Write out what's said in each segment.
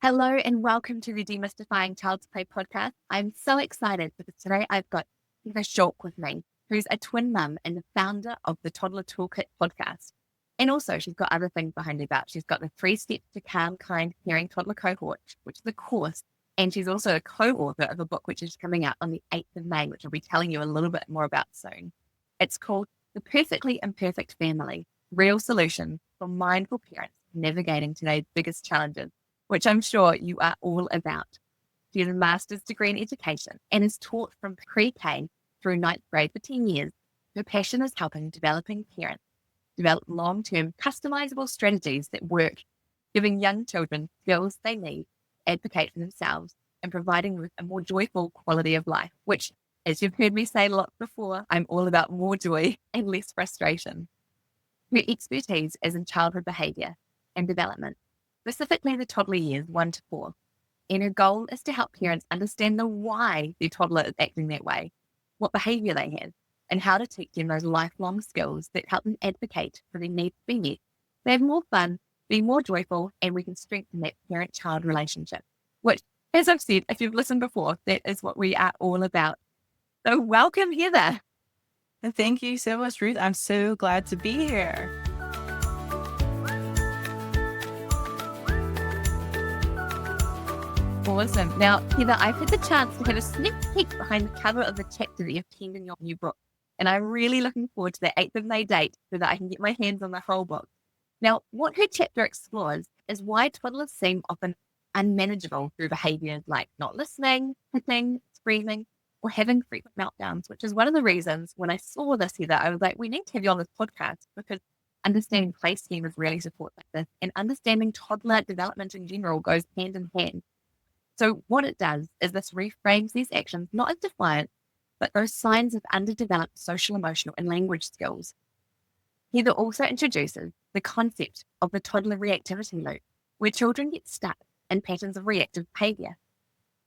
Hello and welcome to the Demystifying Child's Play podcast. I'm so excited because today I've got Heather Schalk with me, who's a twin mum and the founder of the Toddler Toolkit podcast. And also she's got other things behind her belt. She's got the 3 Steps to Calm, Kind, Caring Toddler Cohort, which is a course. And she's also a co-author of a book which is coming out on the 8th of May, which I'll be telling you a little bit more about soon. It's called The Perfectly Imperfect Family, Real Solutions for Mindful Parents Navigating Today's Biggest Challenges, which I'm sure you are all about. She has a master's degree in education and is taught from pre-K through 9th grade for 10 years. Her passion is helping developing parents develop long-term customizable strategies that work, giving young children skills they need to advocate for themselves and providing with a more joyful quality of life, which, as you've heard me say a lot before, I'm all about more joy and less frustration. Her expertise is in childhood behaviour and development, specifically the toddler years 1 to 4. And her goal is to help parents understand the why their toddler is acting that way, what behaviour they have, and how to teach them those lifelong skills that help them advocate for their needs to be met. They have more fun, be more joyful, and we can strengthen that parent-child relationship, which, as I've said, if you've listened before, that is what we are all about. So welcome, Heather. Thank you so much, Ruth. I'm so glad to be here. Awesome. Now, Heather, I've had the chance to have a sneak peek behind the cover of the chapter that you've penned in your new book. And I'm really looking forward to the 8th of May date so that I can get my hands on the whole book. Now, what her chapter explores is why toddlers seem often unmanageable through behaviours like not listening, hitting, screaming, or having frequent meltdowns, which is one of the reasons when I saw this, Heather, I was like, we need to have you on this podcast because understanding play schemas really supports like this, and understanding toddler development in general goes hand in hand. So what it does is this reframes these actions not as defiance, but those signs of underdeveloped social, emotional, and language skills. Heather also introduces the concept of the toddler reactivity loop, where children get stuck in patterns of reactive behaviour.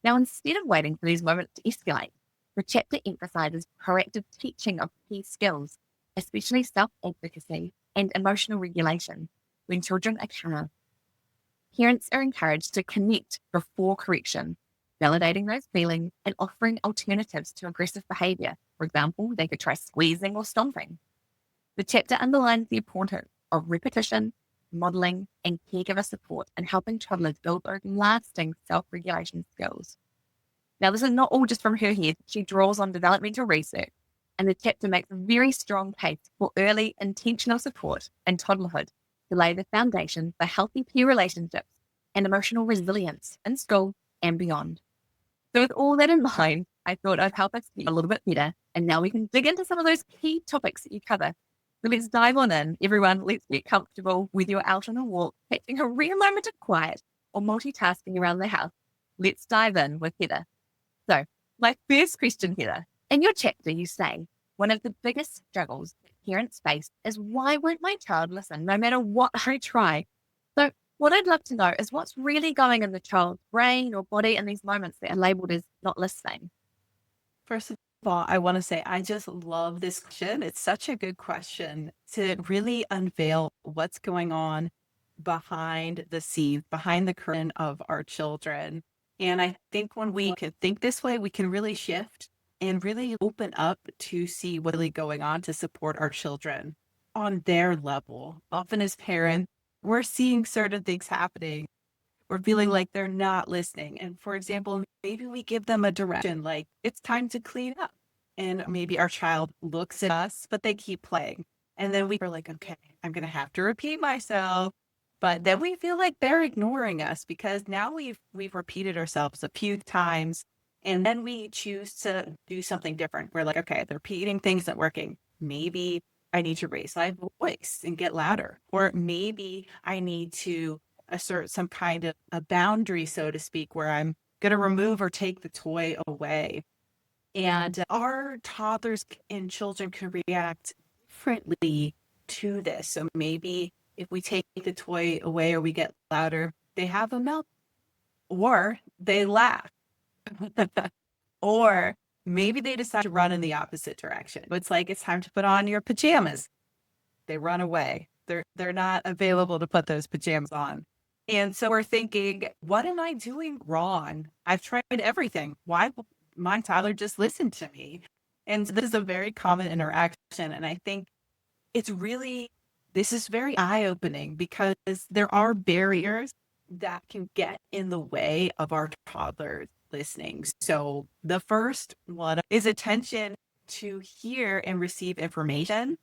Now, instead of waiting for these moments to escalate, the chapter emphasizes proactive teaching of key skills, especially self-advocacy and emotional regulation, when children are calm. Parents are encouraged to connect before correction, validating those feelings and offering alternatives to aggressive behaviour. For example, they could try squeezing or stomping. The chapter underlines the importance of repetition, modelling, and caregiver support in helping toddlers build those lasting self-regulation skills. Now, this is not all just from her head. She draws on developmental research, and the chapter makes a very strong case for early intentional support in toddlerhood to lay the foundation for healthy peer relationships and emotional resilience in school and beyond. So with all that in mind, I thought I'd help us get a little bit better, and now we can dig into some of those key topics that you cover. So let's dive on in. Everyone, let's get comfortable whether you're out on a walk, taking a rare moment of quiet, or multitasking around the house. Let's dive in with Heather. So my first question, Heather, in your chapter you say, one of the biggest struggles that parents face is why won't my child listen no matter what I try? So what I'd love to know is what's really going in the child's brain or body in these moments that are labelled as not listening. First of all, I want to say I just love this question. It's such a good question to really unveil what's going on behind the scenes, behind the curtain of our children. And I think when we can think this way, we can really shift and really open up to see what's really going on to support our children on their level. Often as parents, we're seeing certain things happening. We're feeling like they're not listening. And for example, maybe we give them a direction like it's time to clean up. And maybe our child looks at us, but they keep playing. And then we're like, okay, I'm going to have to repeat myself. But then we feel like they're ignoring us because now we've repeated ourselves a few times. And then we choose to do something different. We're like, okay, the repeating things not working. Maybe I need to raise my voice and get louder. Or maybe I need to assert some kind of a boundary, so to speak, where I'm going to remove or take the toy away. And our toddlers and children can react differently to this. So maybe if we take the toy away or we get louder, they have a melt or they laugh. Or maybe they decide to run in the opposite direction. It's like it's time to put on your pajamas. They run away. They're not available to put those pajamas on. And so we're thinking, what am I doing wrong? I've tried everything. Why won't my toddler just listen to me? And this is a very common interaction. And I think it's really, this is very eye opening because there are barriers that can get in the way of our toddlers listening. So the first one is attention to hear and receive information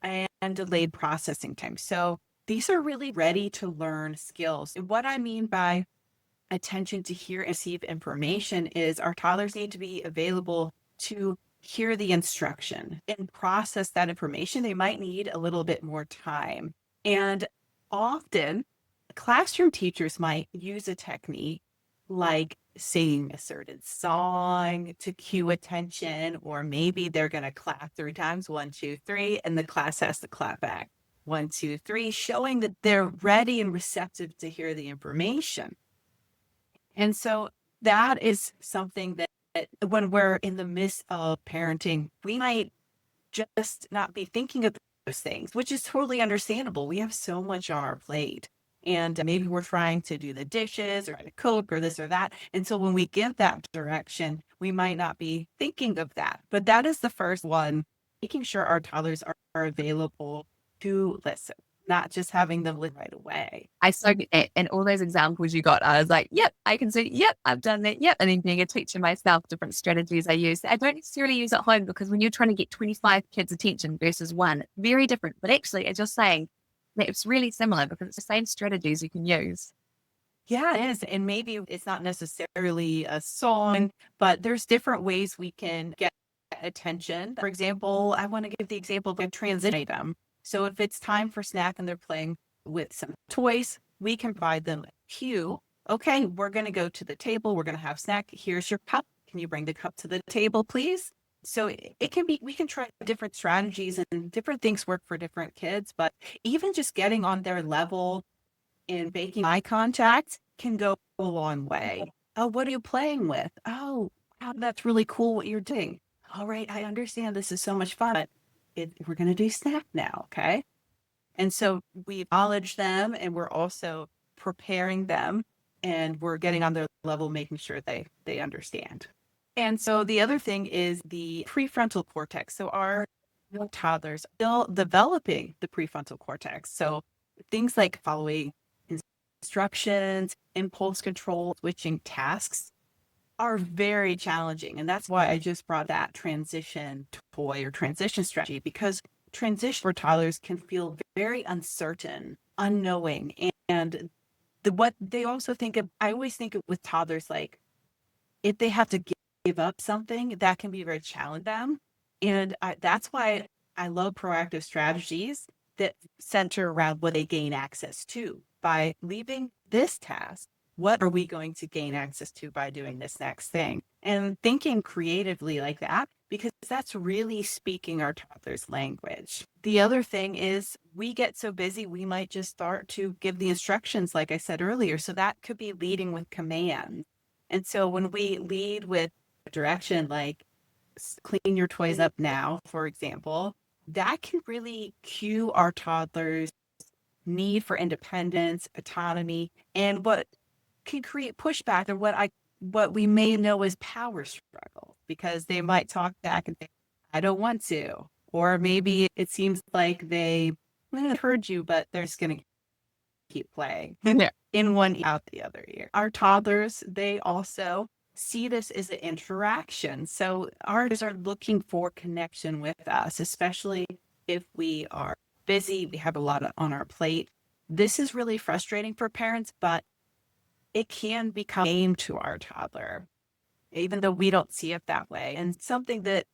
and delayed processing time. So these are really ready to learn skills. And what I mean by attention to hear and receive information is our toddlers need to be available to hear the instruction and process that information. They might need a little bit more time. And often, classroom teachers might use a technique like singing a certain song to cue attention, or maybe they're going to clap 3 times, 1, 2, 3, and the class has to clap back 1, 2, 3, showing that they're ready and receptive to hear the information. And so that is something that when we're in the midst of parenting, we might just not be thinking of those things, which is totally understandable. We have so much on our plate. And maybe we're trying to do the dishes or try to cook or this or that. And so when we give that direction, we might not be thinking of that. But that is the first one, making sure our toddlers are available to listen, not just having them listen right away. I so get that. And all those examples you got, I was like, yep, I can see, yep, I've done that, yep. And then being a teacher myself, different strategies I use. I don't necessarily use at home because when you're trying to get 25 kids' attention versus one, very different. But actually, as you're saying, it's really similar because it's the same strategies you can use. Yeah, it is. And maybe it's not necessarily a song, but there's different ways we can get attention. For example, I want to give the example of a transition item. So if it's time for snack and they're playing with some toys, we can provide them a cue. Okay, we're going to go to the table. We're going to have snack. Here's your cup. Can you bring the cup to the table, please? So it can be, we can try different strategies and different things work for different kids, but even just getting on their level and making eye contact can go a long way. Oh, what are you playing with? Oh, wow, that's really cool what you're doing. All right, I understand this is so much fun, but we're going to do snack now, okay? And so we acknowledge them and we're also preparing them and we're getting on their level, making sure they understand. And so the other thing is the prefrontal cortex. So our toddlers still developing the prefrontal cortex. So things like following instructions, impulse control, switching tasks are very challenging. And that's why I just brought that transition toy or transition strategy, because transition for toddlers can feel very uncertain, unknowing. And what they also think of, I always think of with toddlers, like if they have to give up something, that can be very challenging to them. And that's why I love proactive strategies that center around what they gain access to. By leaving this task, what are we going to gain access to by doing this next thing? And thinking creatively like that, because that's really speaking our toddler's language. The other thing is we get so busy, we might just start to give the instructions, like I said earlier. So that could be leading with commands. And so when we lead with direction, like clean your toys up now, for example, that can really cue our toddlers' need for independence, autonomy, and what can create pushback or what we may know as power struggle, because they might talk back and say, I don't want to. Or maybe it seems like they heard you, but they're just going to keep playing in one ear, out the other ear. Our toddlers, they also see this as an interaction. So ours are looking for connection with us, especially if we are busy, we have a lot on our plate. This is really frustrating for parents, but it can become a game to our toddler, even though we don't see it that way. And something that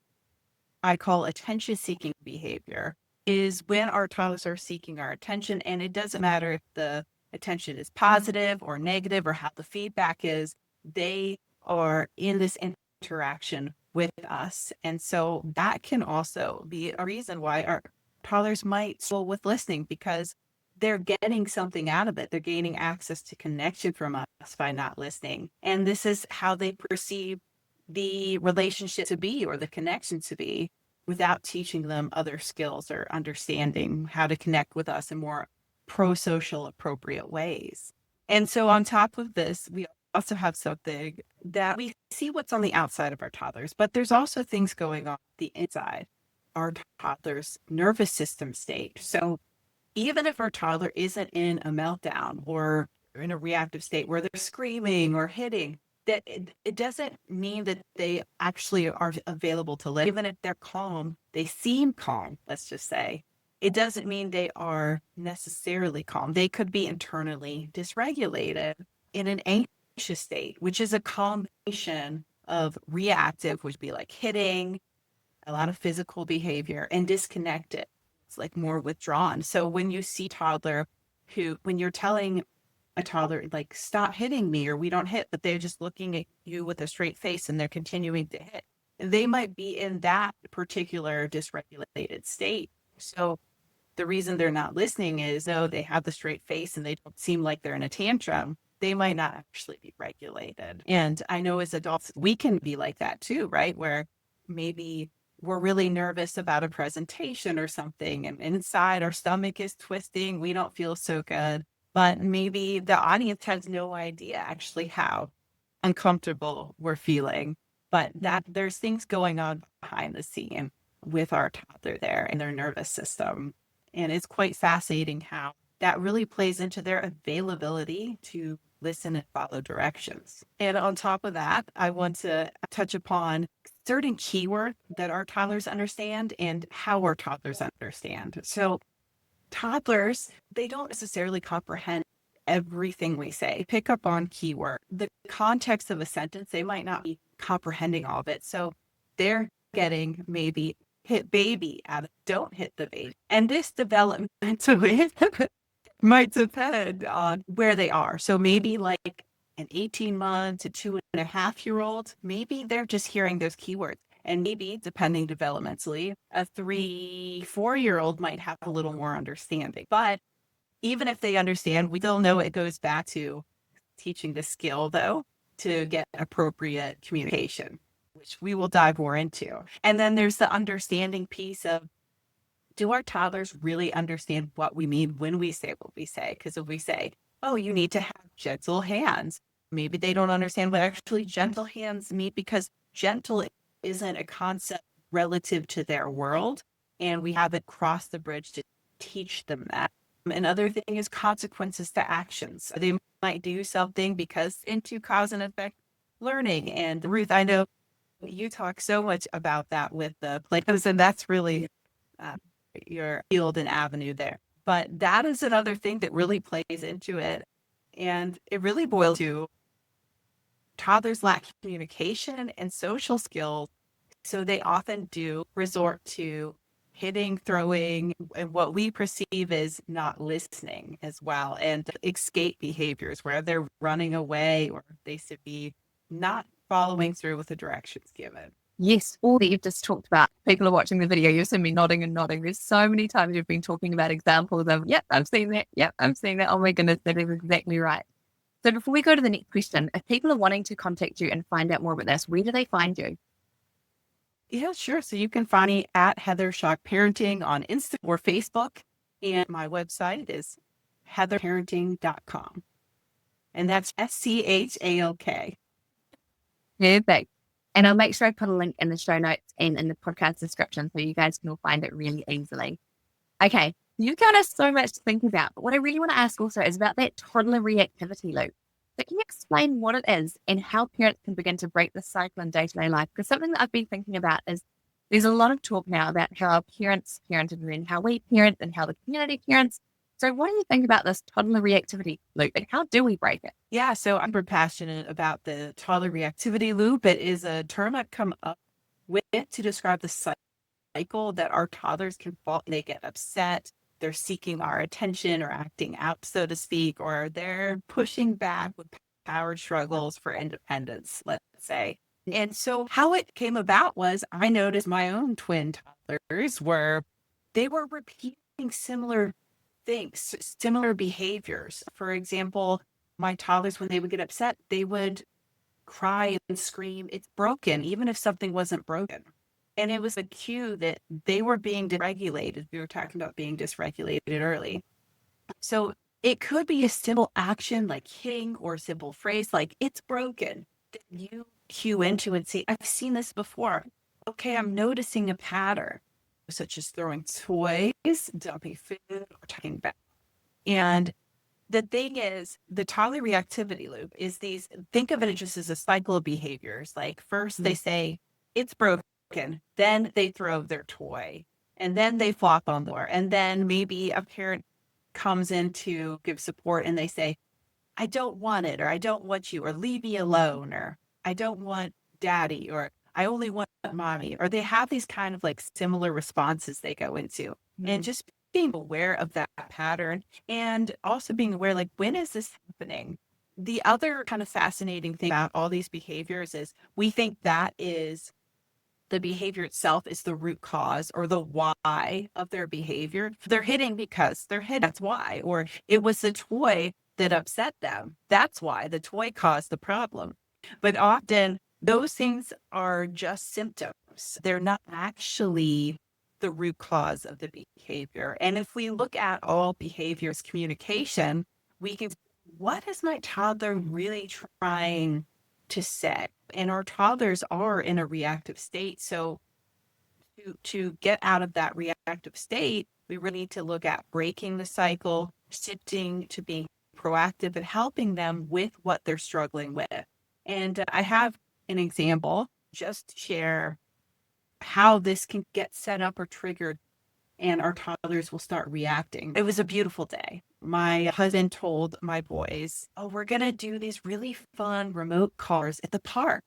I call attention-seeking behavior is when our toddlers are seeking our attention, and it doesn't matter if the attention is positive or negative or how the feedback is, they are in this interaction with us. And so that can also be a reason why our toddlers might struggle with listening, because they're getting something out of it. They're gaining access to connection from us by not listening. And this is how they perceive the relationship to be or the connection to be, without teaching them other skills or understanding how to connect with us in more pro-social appropriate ways. And so on top of this, we also have something that we see what's on the outside of our toddlers, but there's also things going on the inside, our toddler's nervous system state. So even if our toddler isn't in a meltdown or in a reactive state where they're screaming or hitting, that it doesn't mean that they actually are available to live. Even if they're calm, they seem calm, let's just say. It doesn't mean they are necessarily calm. They could be internally dysregulated in an anxious state, which is a combination of reactive, which would be like hitting, a lot of physical behavior, and disconnected. It's like more withdrawn. So when you see toddler when you're telling a toddler, like, stop hitting me, or we don't hit, but they're just looking at you with a straight face and they're continuing to hit, they might be in that particular dysregulated state. So the reason they're not listening is, though they have the straight face and they don't seem like they're in a tantrum, they might not actually be regulated. And I know as adults, we can be like that too, right? Where maybe we're really nervous about a presentation or something, and inside our stomach is twisting. We don't feel so good, but maybe the audience has no idea actually how uncomfortable we're feeling, but that there's things going on behind the scene with our toddler there and their nervous system. And it's quite fascinating how that really plays into their availability to listen and follow directions. And on top of that, I want to touch upon certain keywords that our toddlers understand and how our toddlers understand. So toddlers, they don't necessarily comprehend everything we say. Pick up on keyword. The context of a sentence, they might not be comprehending all of it. So they're getting maybe hit baby out of don't hit the baby. And this developmentally might depend on where they are. So maybe like an 18-month to 2.5-year-old, maybe they're just hearing those keywords. And maybe, depending developmentally, a 3-4-year-old might have a little more understanding. But even if they understand, we still know it goes back to teaching the skill, though, to get appropriate communication, which we will dive more into. And then there's the understanding piece of, do our toddlers really understand what we mean when we say what we say? Because if we say, oh, you need to have gentle hands, maybe they don't understand what actually gentle hands mean, because gentle isn't a concept relative to their world, and we haven't crossed the bridge to teach them that. Another thing is consequences to actions. They might do something because into cause and effect learning. And Ruth, I know you talk so much about that with the Platos, and that's really your field and avenue there. But that is another thing that really plays into it. And it really boils to toddlers lack communication and social skills. So they often do resort to hitting, throwing, and what we perceive as not listening as well, and escape behaviors where they're running away or they should be not following through with the directions given. Yes, all that you've just talked about. People are watching the video. You've seen me nodding and nodding. There's so many times you've been talking about examples of, yep, I've seen that. Yep, I'm seeing that. Oh my goodness, that is exactly right. So before we go to the next question, if people are wanting to contact you and find out more about this, where do they find you? Yeah, sure. So you can find me at Heather Schalk Parenting on Insta or Facebook. And my website is heatherparenting.com. And that's SCHALK. Perfect. And I'll make sure I put a link in the show notes and in the podcast description so you guys can all find it really easily. Okay, you've got us so much to think about, but what I really want to ask also is about that toddler reactivity loop. So can you explain what it is and how parents can begin to break the cycle in day-to-day life? Because something that I've been thinking about is there's a lot of talk now about how our parents parented and then how we parent and how the community parents. So what do you think about this toddler reactivity loop and how do we break it? Yeah, so I'm very passionate about the toddler reactivity loop. It is a term I've come up with to describe the cycle that our toddlers can fall. They get upset, they're seeking our attention or acting out, so to speak, or they're pushing back with power struggles for independence, let's say. And so how it came about was I noticed my own twin toddlers they were repeating similar things, similar behaviors. For example, my toddlers, when they would get upset, they would cry and scream, it's broken, even if something wasn't broken. And it was a cue that they were being dysregulated. We were talking about being dysregulated early. So It could be a simple action like hitting or a simple phrase like, it's broken, that you cue into and say, I've seen this before. Okay, I'm noticing a pattern, such as throwing toys, dumping food, or talking back. And the thing is, the toddler reactivity loop is these, think of it just as a cycle of behaviors. Like first they say, it's broken, then they throw their toy, and then they flop on the floor. And then maybe a parent comes in to give support and they say, I don't want it, or I don't want you, or leave me alone, or I don't want daddy, or I only want mommy, or they have these kind of like similar responses they go into. And just being aware of that pattern and also being aware, like, when is this happening? The other kind of fascinating thing about all these behaviors is we think that is the behavior itself is the root cause or the why of their behavior. They're hitting because they're hit. That's why. Or it was the toy that upset them. That's why the toy caused the problem. But often those things are just symptoms. They're not actually the root cause of the behavior. And if we look at all behaviors communication, we can, what is my toddler really trying to say? And our toddlers are in a reactive state. So to get out of that reactive state, we really need to look at breaking the cycle, shifting to being proactive and helping them with what they're struggling with. And I have an example just to share how this can get set up or triggered and our toddlers will start reacting. It was a beautiful day. My husband told my boys, oh, we're going to do these really fun remote cars at the park.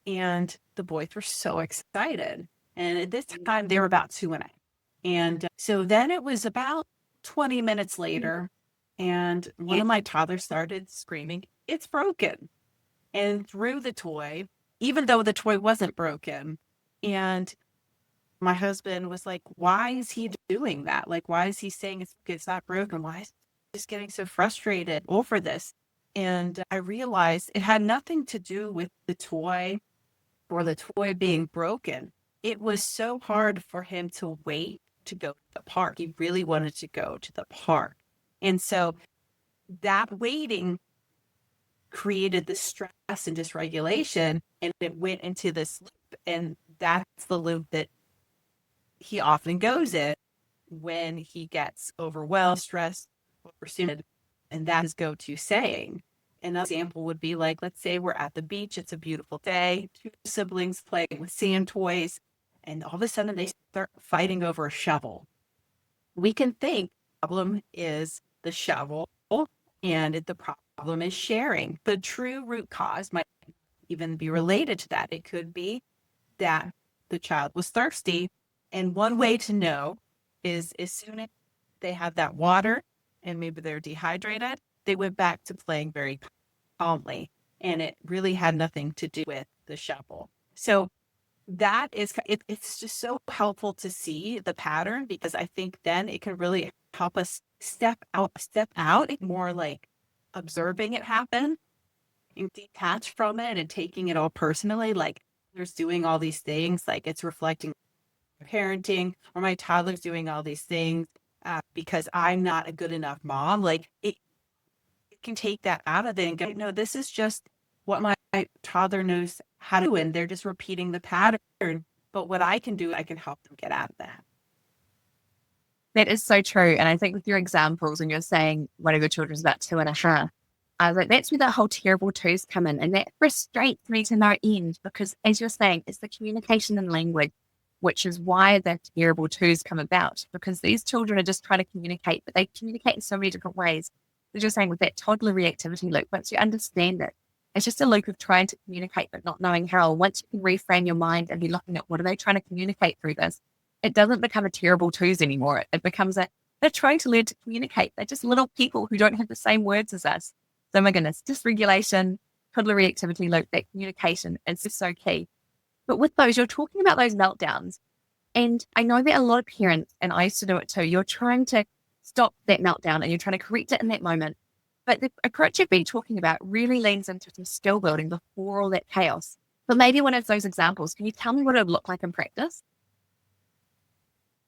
And the boys were so excited. And at this time, they were about 2.5. And so then it was about 20 minutes later, and one of my toddlers started screaming, it's broken, and threw the toy, even though the toy wasn't broken. And my husband was like, why is he doing that? Like, why is he saying it's not broken? Why is he just getting so frustrated over this? And I realized it had nothing to do with the toy or the toy being broken. It was so hard for him to wait to go to the park. He really wanted to go to the park. And so that waiting created the stress and dysregulation, and it went into this loop. And that's the loop that he often goes in when he gets overwhelmed, stressed, or pursued. And that is go-to saying. Another example would be like, let's say we're at the beach. It's a beautiful day. Two siblings playing with sand toys. And all of a sudden they start fighting over a shovel. We can think the problem is the shovel and the problem is sharing. The true root cause might even be related to that. It could be that the child was thirsty. And one way to know is as soon as they have that water and maybe they're dehydrated, they went back to playing very calmly. And it really had nothing to do with the shovel. So that is, it's just so helpful to see the pattern, because I think then it can really help us step out, more like observing it happen and detach from it and taking it all personally. Like, there's doing all these things, like it's reflecting parenting, or my toddler's doing all these things because I'm not a good enough mom. Like it can take that out of it and go, no, this is just what my toddler knows how to do, and they're just repeating the pattern. But what I can do, I can help them get out of that. That is so true. And I think with your examples, and you're saying one of your children's about 2.5, I was like, that's where the whole terrible twos come in. And that frustrates me to no end, because as you're saying, it's the communication and language, which is why the terrible twos come about, because these children are just trying to communicate, but they communicate in so many different ways. As you're saying, with that toddler reactivity loop, once you understand it, it's just a loop of trying to communicate, but not knowing how. Once you can reframe your mind and be looking at what are they trying to communicate through this, it doesn't become a terrible twos anymore. It becomes they're trying to learn to communicate. They're just little people who don't have the same words as us. So my goodness, dysregulation, toddler reactivity loop, that communication is just so key. But with those, you're talking about those meltdowns. And I know that a lot of parents, and I used to do it too, you're trying to stop that meltdown and you're trying to correct it in that moment. But the approach you've been talking about really leans into some skill building before all that chaos. But maybe one of those examples, can you tell me what it would look like in practice?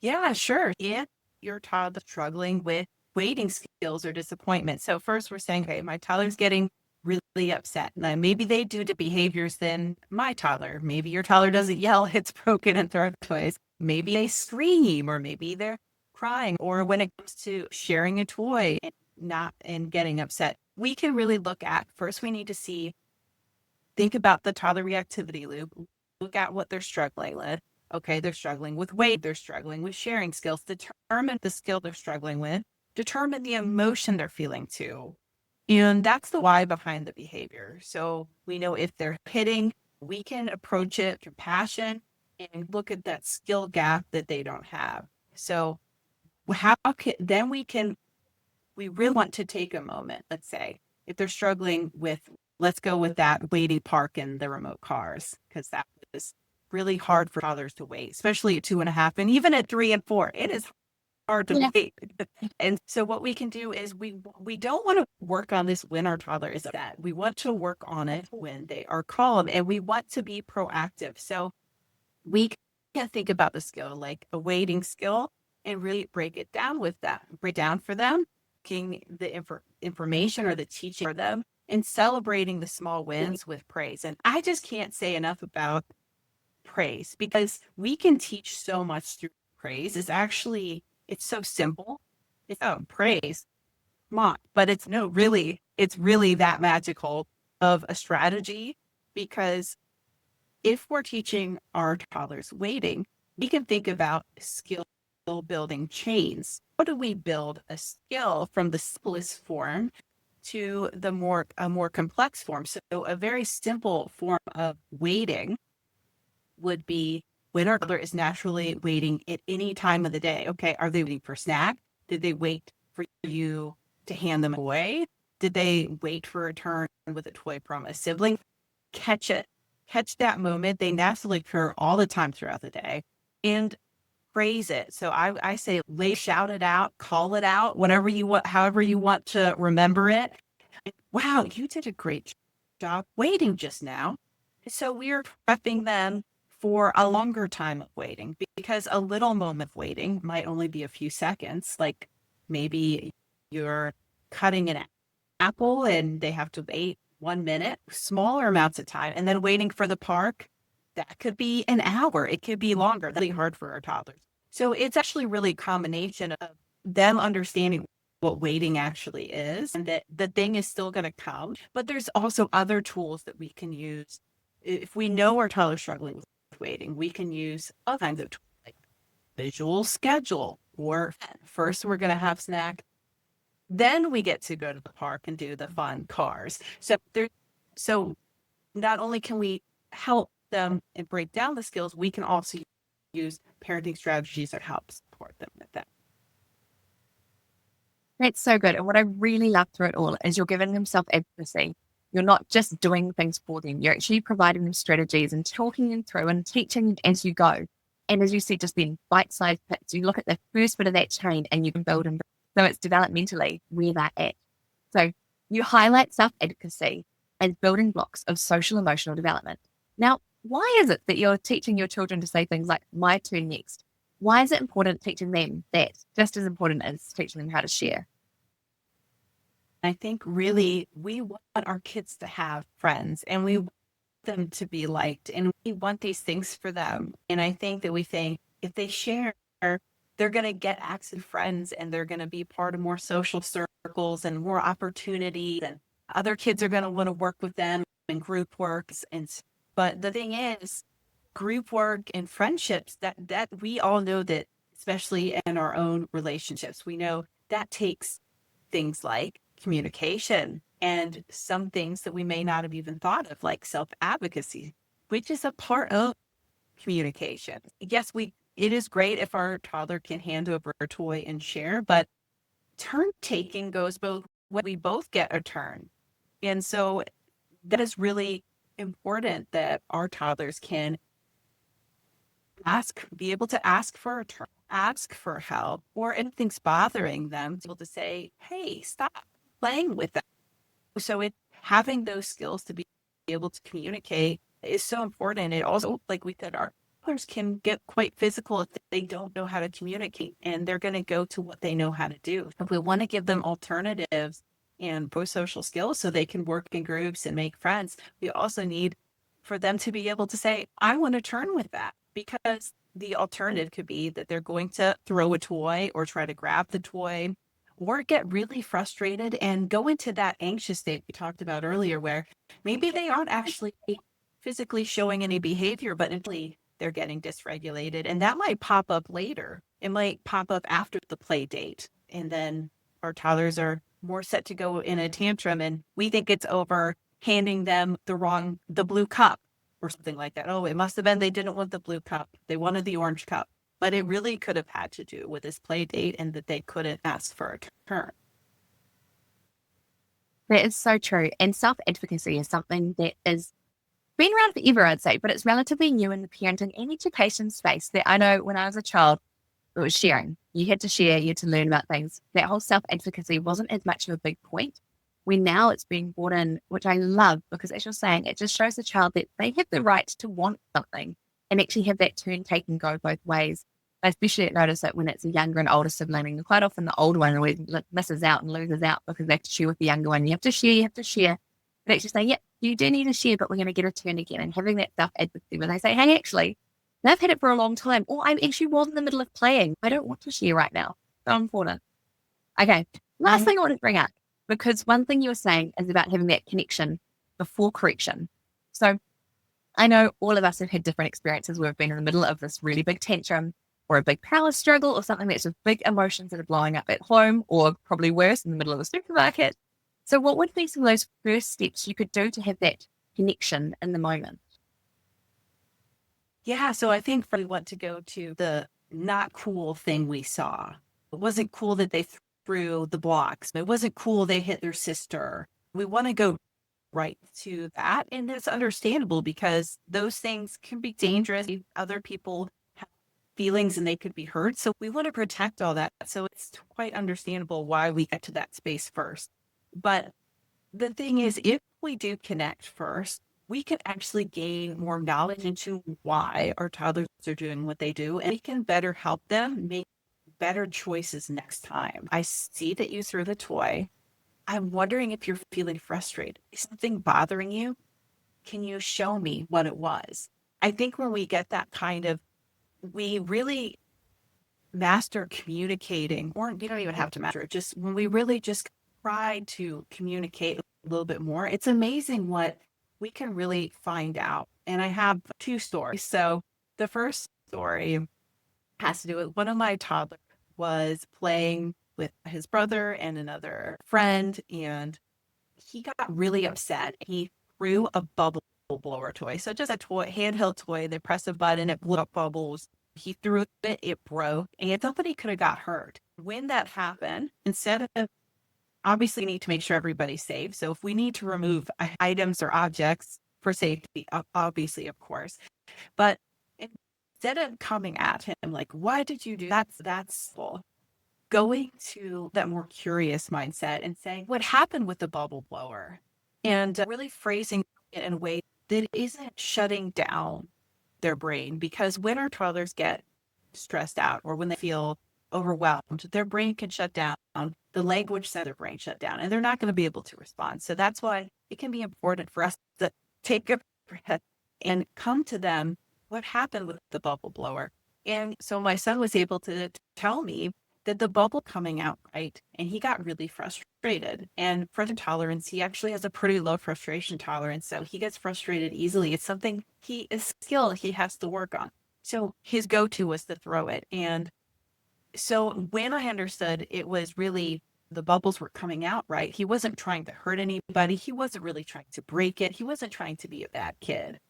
Yeah, sure. If your child is struggling with waiting skills or disappointment. So first we're saying, okay, my toddler's getting really upset. Now, maybe they do the behaviors than my toddler. Maybe your toddler doesn't yell, hits broken and throw toys. Maybe they scream, or maybe they're crying. Or when it comes to sharing a toy and getting upset, we can really look at first, we need to think about the toddler reactivity loop, look at what they're struggling with. Okay, they're struggling with weight, they're struggling with sharing skills, determine the skill they're struggling with, determine the emotion they're feeling too. And that's the why behind the behavior. So we know if they're hitting, we can approach it through passion and look at that skill gap that they don't have. So we really want to take a moment, let's say, if they're struggling with, let's go with that waiting park and the remote cars, because that is really hard for toddlers to wait, especially at 2.5 and even at 3 and 4. It is hard to wait. And so what we can do is we don't want to work on this when our toddler is upset. We want to work on it when they are calm, and we want to be proactive. So we can think about the skill like a waiting skill and really break it down with them, break down for them, taking the information or the teaching for them, and celebrating the small wins with praise. And I just can't say enough about praise, because we can teach so much through praise. It's so simple. It's praise, come on. But it's really that magical of a strategy, because if we're teaching our toddlers waiting, we can think about skill building chains. How do we build a skill from the simplest form to a more complex form? So a very simple form of waiting would be when our toddler is naturally waiting at any time of the day. Okay, are they waiting for snack? Did they wait for you to hand them away? Did they wait for a turn with a toy from a sibling? Catch that moment. They naturally occur all the time throughout the day, and praise it. So I say, shout it out, call it out, whatever you want, however you want to remember it. Wow, you did a great job waiting just now. So we're prepping them for a longer time of waiting, because a little moment of waiting might only be a few seconds. Like maybe you're cutting an apple and they have to wait 1 minute, smaller amounts of time, and then waiting for the park. That could be an hour. It could be longer. That's really hard for our toddlers. So it's actually really a combination of them understanding what waiting actually is, and that the thing is still going to come. But there's also other tools that we can use. If we know our toddler's struggling with waiting, we can use all kinds of tools, like visual schedule, or first we're going to have snack, then we get to go to the park and do the fun cars. So not only can we help them and break down the skills, we can also use parenting strategies that help support them with that. That's so good. And what I really love through it all is you're giving them self-advocacy. You're not just doing things for them. You're actually providing them strategies and talking them through and teaching them as you go. And as you said, just then bite-sized bits. You look at the first bit of that chain and you can build and build. So it's developmentally where they're at. So you highlight self-advocacy as building blocks of social emotional development. Now, why is it that you're teaching your children to say things like, my turn next? Why is it important teaching them that just as important as teaching them how to share? I think really we want our kids to have friends, and we want them to be liked, and we want these things for them. And I think that we think if they share, they're going to get access to friends, and they're going to be part of more social circles and more opportunities, and other kids are going to want to work with them in group works. But the thing is, group work and friendships, that we all know that, especially in our own relationships, we know that takes things like communication and some things that we may not have even thought of, like self-advocacy, which is a part of communication. Yes, it is great if our toddler can hand over a toy and share, but turn taking goes both ways. We both get a turn. And so that is really important, that our toddlers can be able to ask for a turn, ask for help, or anything's bothering them, to be able to say, hey, stop playing with that. So having those skills to be able to communicate is so important. It also, like we said, our toddlers can get quite physical if they don't know how to communicate, and they're going to go to what they know how to do. If we want to give them alternatives and pro-social skills so they can work in groups and make friends, we also need for them to be able to say, I want to turn with that, because the alternative could be that they're going to throw a toy or try to grab the toy or get really frustrated and go into that anxious state we talked about earlier, where maybe they aren't actually physically showing any behavior, but mentally they're getting dysregulated. And that might pop up later. It might pop up after the play date. And then our toddlers are more set to go in a tantrum, and we think it's over handing them the blue cup or something like that. Oh, it must have been they didn't want the blue cup. They wanted the orange cup. But it really could have had to do with this play date and that they couldn't ask for a turn. That is so true. And self-advocacy is something that is been around forever, I'd say, but it's relatively new in the parenting and education space. That I know when I was a child, it was sharing. You had to share, you had to learn about things. That whole self-advocacy wasn't as much of a big point. When now it's being brought in, which I love, because as you're saying, it just shows the child that they have the right to want something and actually have that turn take and go both ways. I especially notice that when it's a younger and older sibling, and quite often the older one always misses out and loses out because they have to share with the younger one. You have to share. But actually say, yeah, you do need to share, but we're going to get a turn again. And having that self-advocacy when they say, hey, actually, they've had it for a long time, or I actually was in the middle of playing. I don't want to share right now. So important. Okay, last thing I want to bring up, because one thing you were saying is about having that connection before correction. So I know all of us have had different experiences where we've been in the middle of this really big tantrum or a big power struggle or something that's with big emotions that are blowing up at home, or probably worse, in the middle of the supermarket. So what would be some of those first steps you could do to have that connection in the moment? Yeah, so I think we want to go to the not cool thing we saw. It wasn't cool that they threw the blocks. It wasn't cool they hit their sister. We want to go right to that. And it's understandable because those things can be dangerous. Other people have feelings and they could be hurt. So we want to protect all that. So it's quite understandable why we get to that space first. But the thing is, if we do connect first, we can actually gain more knowledge into why our toddlers are doing what they do, and we can better help them make better choices next time. I see that you threw the toy. I'm wondering if you're feeling frustrated. Is something bothering you? Can you show me what it was? I think when we get that we really master communicating, or you don't even have to master it, just when we really just try to communicate a little bit more, it's amazing what we can really find out. And I have two stories. So the first story has to do with one of my toddlers was playing with his brother and another friend, and he got really upset. He threw a bubble blower toy. So just a toy, handheld toy. They press a button, it blew up bubbles. He threw it, it broke, and somebody could have got hurt. When that happened, instead of obviously need to make sure everybody's safe. So if we need to remove items or objects for safety, obviously, of course, but instead of coming at him like, why did you do that? That's full. Going to that more curious mindset and saying, what happened with the bubble blower? And really phrasing it in a way that isn't shutting down their brain. Because when our toddlers get stressed out or when they feel overwhelmed, their brain can shut down. The language side of their brain shut down, and they're not going to be able to respond. So that's why it can be important for us to take a breath and come to them. What happened with the bubble blower? And so my son was able to tell me that the bubble coming out right, and he got really frustrated. And for the tolerance, he actually has a pretty low frustration tolerance, so he gets frustrated easily. It's something a skill he has to work on. So his go-to was to throw it. And so when I understood it was really the bubbles were coming out right, he wasn't trying to hurt anybody. He wasn't really trying to break it. He wasn't trying to be a bad kid.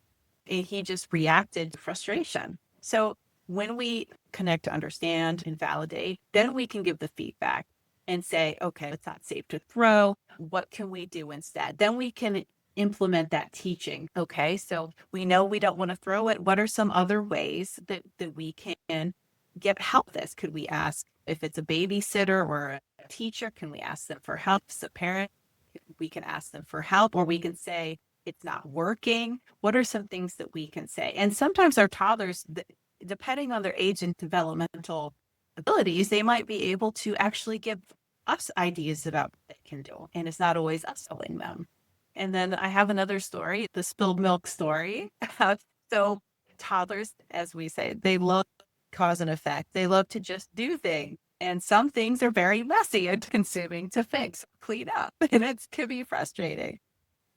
And he just reacted to frustration. So when we connect to understand and validate, then we can give the feedback and say, okay, it's not safe to throw. What can we do instead? Then we can implement that teaching. Okay, so we know we don't want to throw it. What are some other ways that we can get help this? Could we ask if it's a babysitter or a teacher, can we ask them for help? As a parent, we can ask them for help, or we can say, it's not working? What are some things that we can say? And sometimes our toddlers, depending on their age and developmental abilities, they might be able to actually give us ideas about what they can do. And it's not always us telling them. And then I have another story, the spilled milk story. So toddlers, as we say, they love cause and effect. They love to just do things. And some things are very messy and consuming to fix, clean up. And it can be frustrating.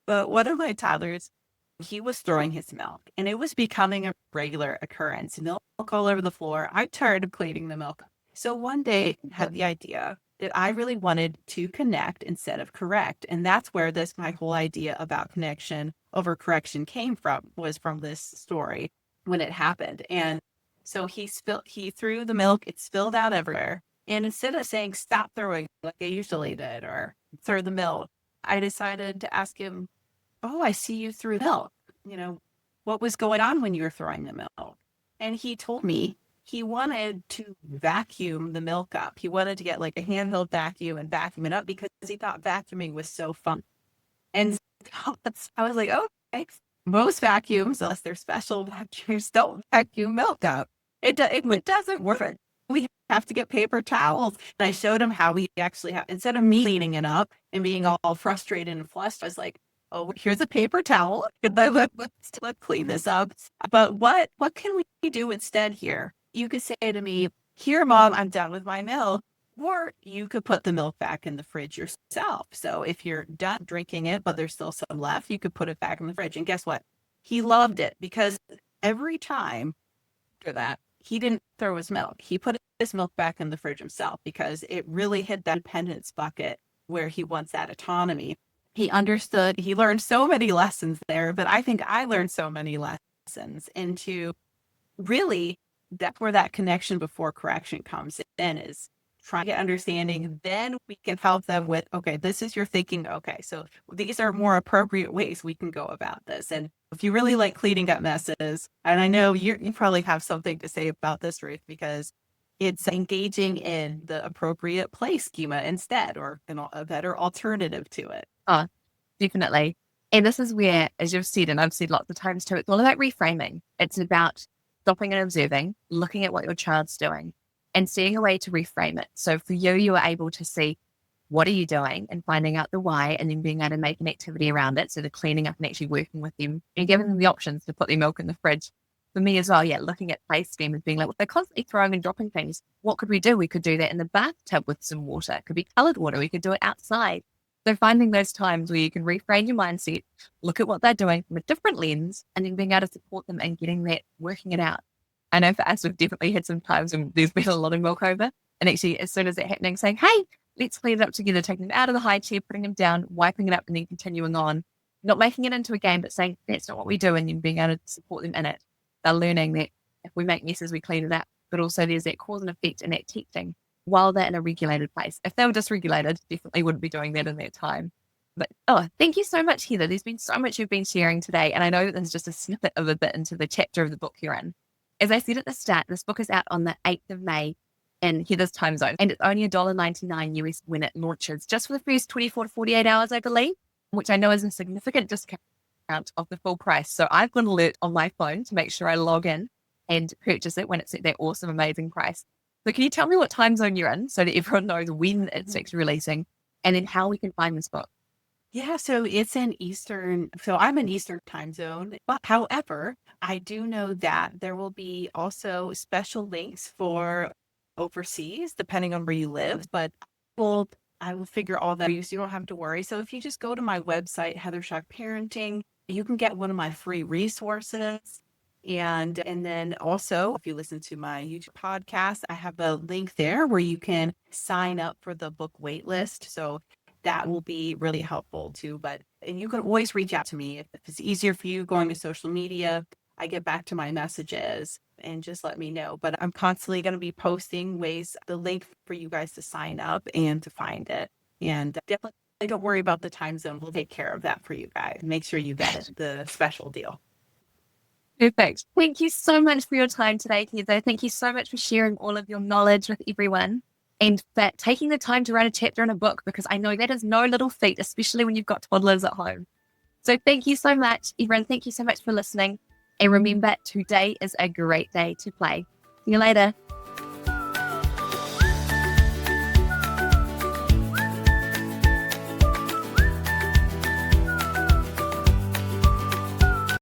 But one of my toddlers, he was throwing his milk and it was becoming a regular occurrence. Milk all over the floor. I tired of cleaning the milk. So one day I had the idea that I really wanted to connect instead of correct. And that's where my whole idea about connection over correction came from, was from this story when it happened. And so he threw the milk, it spilled out everywhere. And instead of saying, stop throwing like I usually did, or throw the milk, I decided to ask him, oh, I see you threw milk. What was going on when you were throwing the milk? And he told me he wanted to vacuum the milk up. He wanted to get like a handheld vacuum and vacuum it up because he thought vacuuming was so fun. And so I was like, okay, most vacuums, unless they're special vacuums, don't vacuum milk up. It doesn't work. We have to get paper towels. And I showed him how we actually have, instead of me cleaning it up and being all frustrated and flushed, I was like, oh, here's a paper towel. Let's clean this up. But what can we do instead here? You could say to me, here, Mom, I'm done with my milk. Or you could put the milk back in the fridge yourself. So if you're done drinking it, but there's still some left, you could put it back in the fridge. And guess what? He loved it because every time after that, he didn't throw his milk. He put his milk back in the fridge himself because it really hit that dependence bucket where he wants that autonomy. He understood, he learned so many lessons there, but I think I learned so many lessons into really that's where that connection before correction comes in, is trying to get understanding. Then we can help them with, okay, this is your thinking. Okay, so these are more appropriate ways we can go about this. And if you really like cleaning up messes, and I know you probably have something to say about this, Ruth, because it's engaging in the appropriate play schema instead, or a better alternative to it. Oh, definitely. And this is where, as you've said, and I've said lots of times too, it's all about reframing. It's about stopping and observing, looking at what your child's doing and seeing a way to reframe it. So for you are able to see, what are you doing, and finding out the why, and then being able to make an activity around it. So the cleaning up and actually working with them and giving them the options to put their milk in the fridge. For me as well, looking at play schemas, being like, well, they're constantly throwing and dropping things. What could we do? We could do that in the bathtub with some water. It could be colored water. We could do it outside. So finding those times where you can reframe your mindset, look at what they're doing from a different lens, and then being able to support them and getting that, working it out. I know for us, we've definitely had some times when there's been a lot of milk over, and actually as soon as it's happening, saying, hey, let's clean it up together, taking them out of the high chair, putting them down, wiping it up, and then continuing on. Not making it into a game, but saying, that's not what we do, and then being able to support them in it. They're learning that if we make messes, we clean it up, but also there's that cause and effect and that teaching while they're in a regulated place. If they were dysregulated, definitely wouldn't be doing that in that time. But thank you so much, Heather. There's been so much you've been sharing today, and I know that there's just a snippet of a bit into the chapter of the book you're in. As I said at the start, this book is out on the 8th of May in Heather's time zone, and it's only $1.99 US when it launches, just for the first 24 to 48 hours, I believe, which I know is a significant discount of the full price. So I've got an alert on my phone to make sure I log in and purchase it when it's at that awesome, amazing price. So can you tell me what time zone you're in so that everyone knows when it's actually releasing, and then how we can find this book? Yeah, so it's in Eastern. So I'm in Eastern time zone. But however, I do know that there will be also special links for overseas, depending on where you live. But I will figure all that out, so you don't have to worry. So if you just go to my website, Heather Schalk Parenting, you can get one of my free resources. And then also, if you listen to my YouTube podcast, I have a link there where you can sign up for the book waitlist. So that will be really helpful too. And you can always reach out to me if it's easier for you going to social media. I get back to my messages and just let me know. But I'm constantly going to be posting the link for you guys to sign up and to find it. And definitely don't worry about the time zone. We'll take care of that for you guys. Make sure you get the special deal. Perfect. Thank you so much for your time today, Heather. Thank you so much for sharing all of your knowledge with everyone, and for taking the time to write a chapter in a book, because I know that is no little feat, especially when you've got toddlers at home. So thank you so much, everyone. Thank you so much for listening. And remember, today is a great day to play. See you later.